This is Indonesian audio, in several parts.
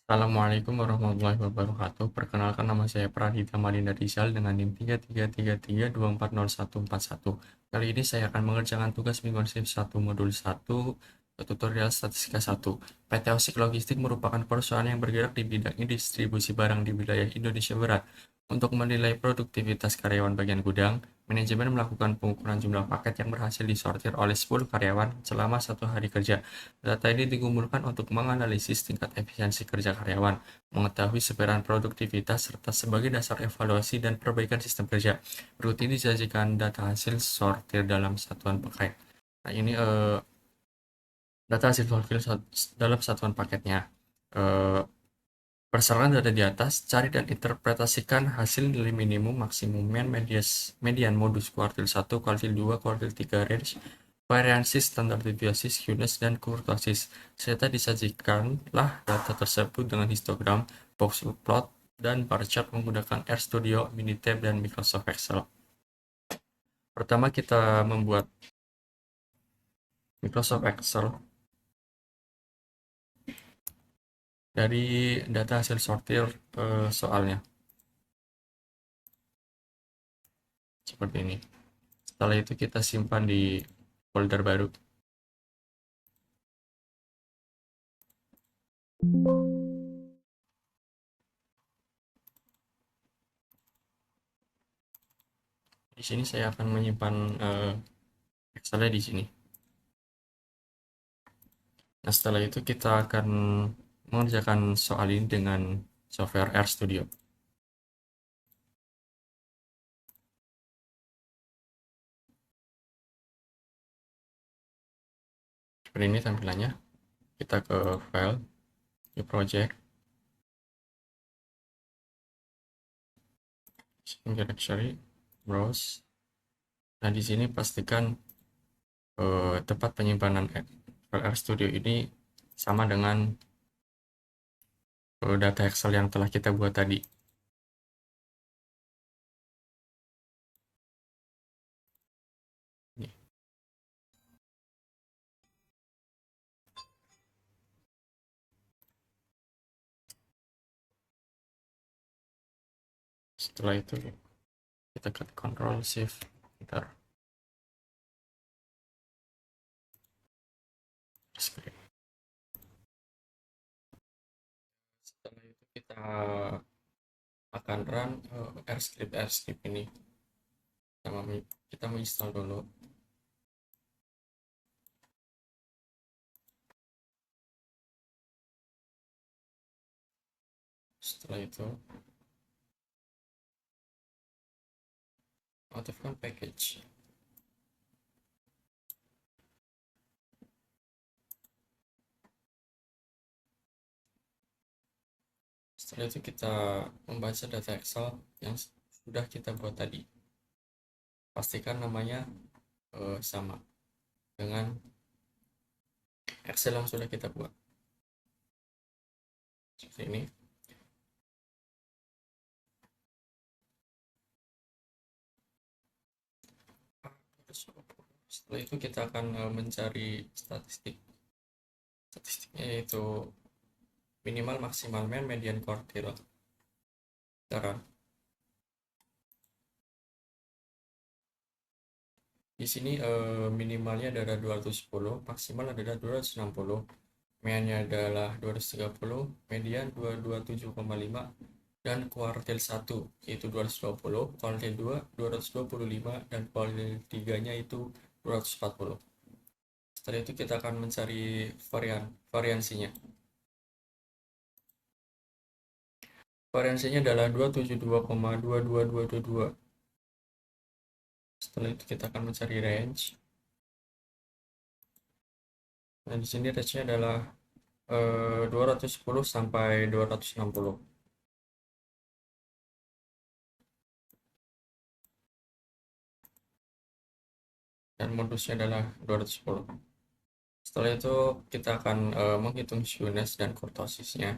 Assalamualaikum warahmatullahi wabarakatuh. Perkenalkan, nama saya Praditya Madinda Rizal dengan NIM 33332441. Kali ini saya akan mengerjakan tugas mingguan shift 1 modul 1 tutorial statistika 1. PT Osik Logistik merupakan perusahaan yang bergerak di bidang distribusi barang di wilayah Indonesia Barat. Untuk menilai produktivitas karyawan bagian gudang, manajemen melakukan pengukuran jumlah paket yang berhasil disortir oleh 10 karyawan selama 1 hari kerja. Data ini dikumpulkan untuk menganalisis tingkat efisiensi kerja karyawan, mengetahui sebaran produktivitas, serta sebagai dasar evaluasi dan perbaikan sistem kerja. Berikut ini disajikan data hasil sortir dalam satuan paket. Nah, ini data hasil sortir dalam satuan paketnya. Eh, Berdasarkan data di atas, cari dan interpretasikan hasil nilai minimum, maksimum, median, modus, kuartil 1, kuartil 2, kuartil 3, range, variansi, standar deviasi, skewness, dan kurtosis. Serta disajikanlah data tersebut dengan histogram, box plot, dan bar chart menggunakan RStudio, Minitab, dan Microsoft Excel. Pertama kita membuat Microsoft Excel dari data hasil sortir soalnya, seperti ini. Setelah itu kita simpan di folder baru. Di sini saya akan menyimpan Excel di sini. Nah, setelah itu kita akan mengerjakan soal ini dengan software RStudio. Seperti ini tampilannya. Kita ke file, new project, directory, browse. Nah, di sini pastikan tempat penyimpanan file RStudio ini sama dengan data Excel yang telah kita buat tadi. Setelah itu kita klik Ctrl Shift Enter. Setelah itu kita akan run rscript ini. Kita menginstal dulu. Setelah itu aktifkan package. Setelah itu kita membaca data Excel yang sudah kita buat tadi. Pastikan namanya sama dengan Excel yang sudah kita buat. Seperti ini. Setelah itu kita akan mencari statistiknya, yaitu minimal, maksimal, median, kuartil. Cara di sini minimalnya adalah 210, maksimal adalah 260, mediannya adalah 230, median 227,5, dan kuartil 1 yaitu 220, kuartil 2 225, dan kuartil 3 nya itu 240. Setelah itu kita akan mencari variansinya. Variansinya adalah 272,22222. Setelah itu kita akan mencari range. Nah, di sini range-nya adalah 210 sampai 260. Dan modusnya adalah 210. Setelah itu kita akan menghitung skewness dan kurtosisnya.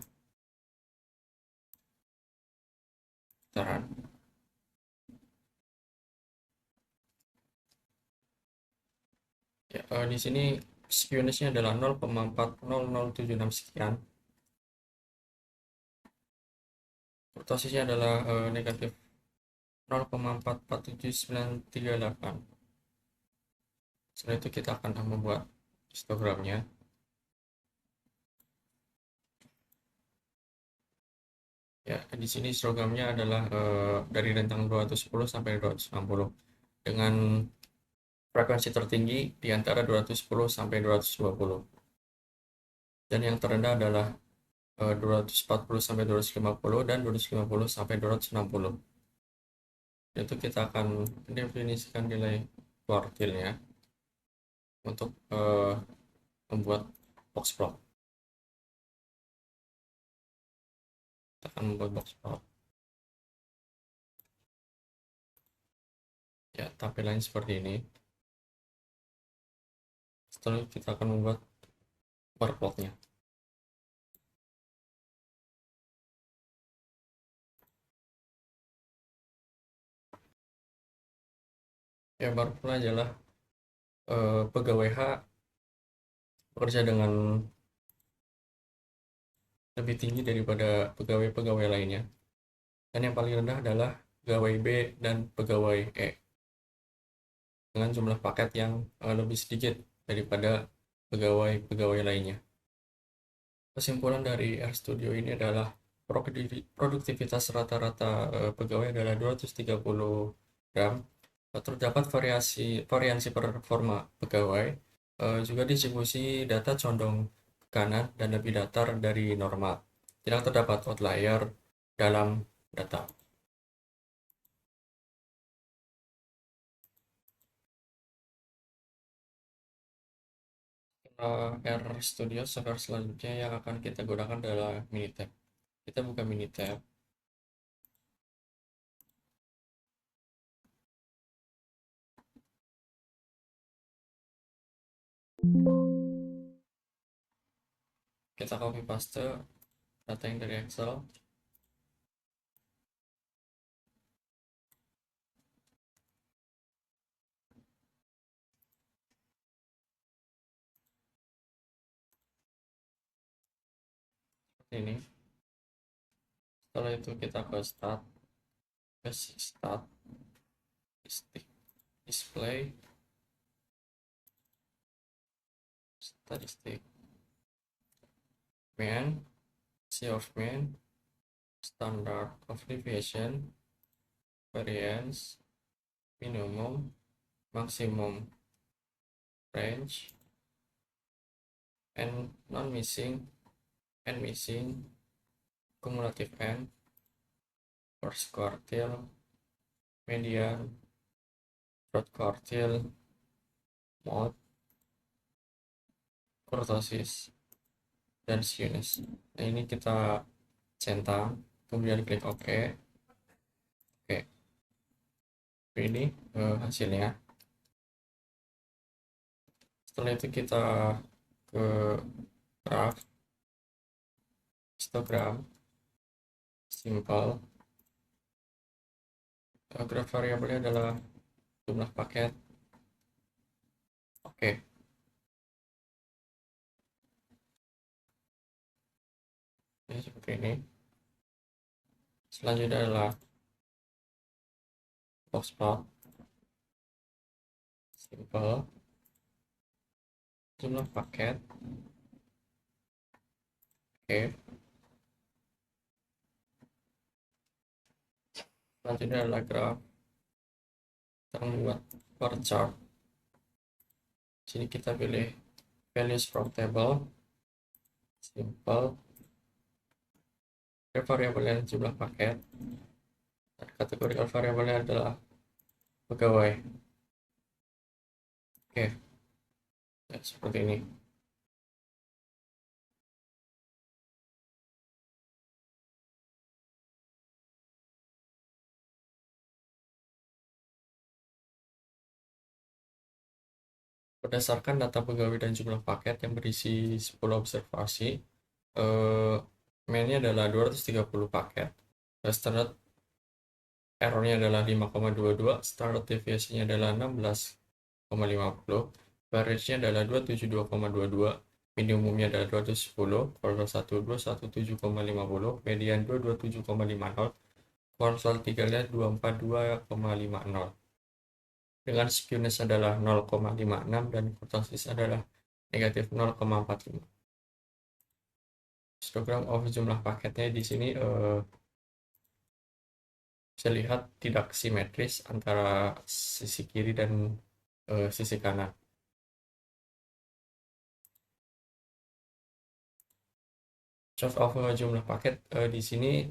Taran. Ya, di sini skewness-nya adalah 0,40076 sekian. kurtosisnya adalah negatif 0,447938. Setelah itu kita akan membuat histogramnya. Ya, di sini histogramnya adalah dari rentang 210 sampai 260 dengan frekuensi tertinggi di antara 210 sampai 220. Dan yang terendah adalah 240 sampai 250 dan 250 sampai 260. Itu kita akan definisikan nilai kuartilnya untuk membuat box plot. Kita akan membuat box plot. Ya, tampilannya seperti ini. Setelah itu kita akan membuat bar plotnya. Ya, bar plot adalah pegawai H bekerja dengan lebih tinggi daripada pegawai-pegawai lainnya. Dan yang paling rendah adalah pegawai B dan pegawai E dengan jumlah paket yang lebih sedikit daripada pegawai-pegawai lainnya. Kesimpulan dari RStudio ini adalah produktivitas rata-rata pegawai adalah 230 gram. Terdapat variansi performa pegawai, juga distribusi data condong ke kanan dan lebih datar dari normal. Tidak terdapat outlier dalam data. RStudio software selanjutnya yang akan kita gunakan adalah Minitab. Kita buka Minitab. Kita copy paste data yang dari Excel. Seperti ini. Setelah itu kita ke start, display, statistik, main, C of main, standard of deviation, variance, minimum, maximum, range, and non-missing, and missing, cumulative n, first quartile, median, third quartile, mode, kurtosis, dan skewness. Nah, ini kita centang, kemudian klik OK. Oke, ini hasilnya. Setelah itu kita ke graph, histogram, simple. Graph variabelnya adalah jumlah paket. Oke. Ini seperti ini. Selanjutnya adalah box plot, simple, jumlah paket. Oke. Selanjutnya adalah graph. Kita membuat bar chart. Sini kita pilih values from table, simple, variabelnya jumlah paket, dan kategori variabelnya adalah pegawai. Oke, ya, seperti ini. Berdasarkan data pegawai dan jumlah paket yang berisi 10 observasi, mainnya adalah 230 paket. Standard errornya adalah 5,22, standard deviasinya adalah 16,50, variance-nya adalah 272,22, minimumnya adalah 210, kuartal 1 217,50, median 227,50, kuartal 3 242,50. Dengan skewness adalah 0,56 dan kurtosis adalah negatif 0,45. Histogram of jumlah paketnya di sini bisa lihat tidak simetris antara sisi kiri dan sisi kanan. Chart of jumlah paket di sini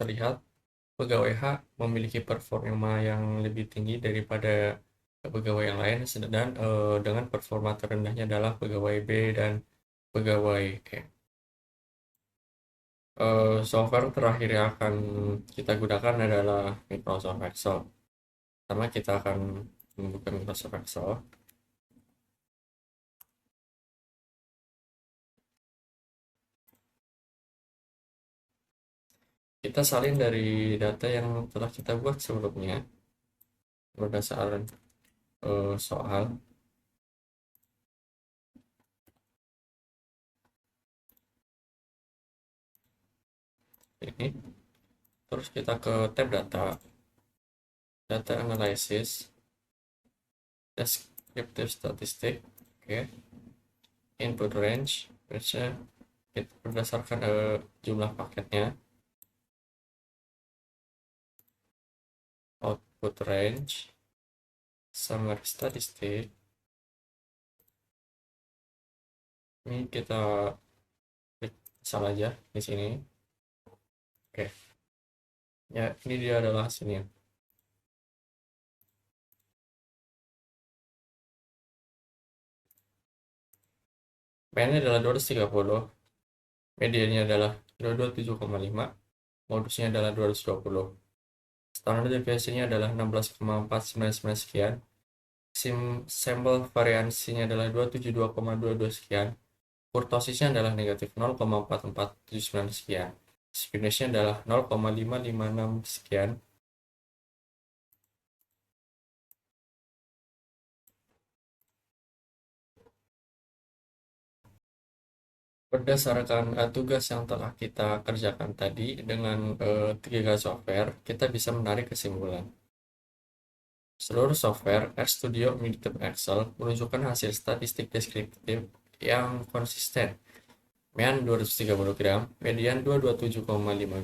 terlihat pegawai H memiliki performa yang lebih tinggi daripada pegawai yang lain, dan dengan performa terendahnya adalah pegawai B dan pegawai E. Software terakhir yang akan kita gunakan adalah Microsoft Excel. Pertama kita akan membuka Microsoft Excel. Kita salin dari data yang telah kita buat sebelumnya berdasarkan soal. Ini. Terus kita ke tab data analysis, descriptive statistic, oke. Input range, berdasarkan jumlah paketnya. Output range, summary statistic. Ini kita klik asal aja di sini. Oke. Ya, ini dia adalah hasilnya. PN-nya adalah 230, mediannya adalah 227,5, modusnya adalah 220. Standar deviasinya adalah 16,499 sekian. Sampel variansinya adalah 272,22 sekian. Kurtosisnya adalah negatif 0,4479 sekian. Skewness-nya adalah 0,556 sekian. Berdasarkan tugas yang telah kita kerjakan tadi dengan 3 software, kita bisa menarik kesimpulan. Seluruh software RStudio Minitab Excel menunjukkan hasil statistik deskriptif yang konsisten. Mean 230 gram, median 227,5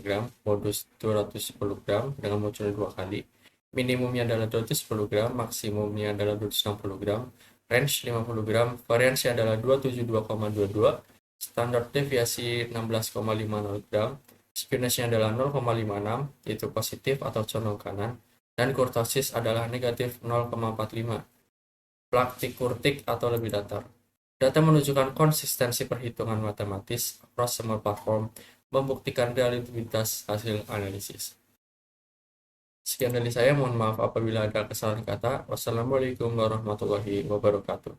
gram, modus 210 gram dengan munculnya 2 kali. Minimumnya adalah 210 gram, maksimumnya adalah 260 gram, range 50 gram, variansi adalah 272,22, standar deviasi 16,50 gram, skewness-nya adalah 0,56, yaitu positif atau condong kanan, dan kurtosis adalah negatif 0,45, praktik-kurtik atau lebih datar. Data menunjukkan konsistensi perhitungan matematis across semua platform, membuktikan realitas hasil analisis. Sekian dari saya, mohon maaf apabila ada kesalahan kata. Wassalamualaikum warahmatullahi wabarakatuh.